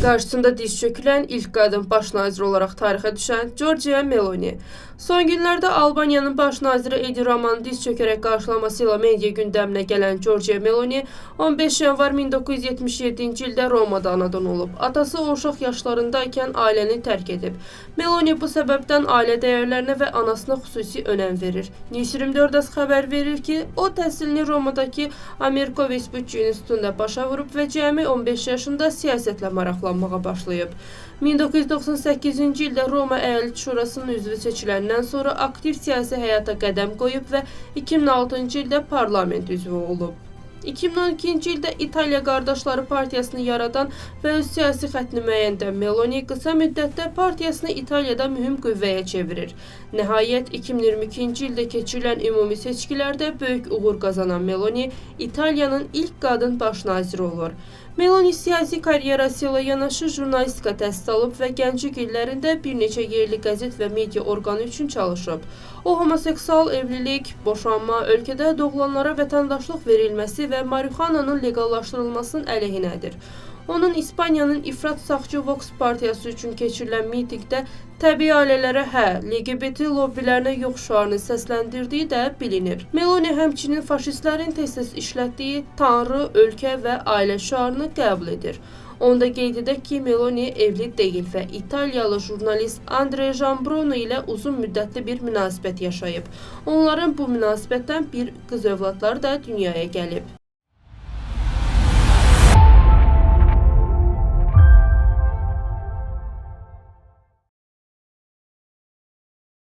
Qarşısında diz çökülən ilk qadın baş nazir olaraq tarixə düşən Giorgia Meloni. Son günlərdə Albaniyanın baş naziri Edi Ramanı diz çökərək qarşılaması ilə media gündəminə gələn Giorgia Meloni 15 yanvar 1977-ci ildə Romada anadan olub. Atası o uşaq yaşlarındaykən ailəni tərk edib. Meloni bu səbəbdən ailə dəyərlərinə və anasına xüsusi önəm verir. News 24 xəbər verir ki, o təhsilini Romadakı Amerika Vespucci İnstitutunda başa vurub və cəmi 15 yaşında siyasətlə maraqlanmağa başlayıb. 1998-ci ildə Roma Əyalət Şurasının üzvü seçiləndən sonra aktiv siyasi həyata qədəm qoyub və 2006-cı ildə parlament üzvü olub. 2012-ci ildə İtaliya Qardaşları Partiyasını yaradan və öz siyasi xəttini müəyyənləşdirən Meloni qısa müddətdə partiyasını İtaliyada mühüm qüvvəyə çevirir. Nəhayət, 2022-ci ildə keçirilən ümumi seçkilərdə böyük uğur qazanan Meloni İtaliyanın ilk qadın baş naziri olur. Meloni siyasi karyerası ilə yanaşı jurnalistika təhsil alıb və gənclik illərində bir neçə yerli qəzet və media orqanı üçün çalışıb. O, homoseksual evlilik, boşanma, ölkədə doğulanlara vətəndaşlıq verilməsi və marihuananın legallaşdırılmasının əleyhinədir. Onun İspaniyanın İfrat Sağçı Vox partiyası üçün keçirilən mitingdə təbii ailələrə hə, LGBT lobbilərinə yox şüarını səsləndirdiyi də bilinir. Meloni həmçinin faşistlərin tez-tez işlətdiyi tanrı, ölkə və ailə şüarını qəbul edir. Onda qeyd edək ki, Meloni evli deyil və İtaliyalı jurnalist Andrea Giambruno ilə uzun müddətli bir münasibət yaşayıb. Onların bu münasibətdən bir qız övladları da dünyaya gəlib.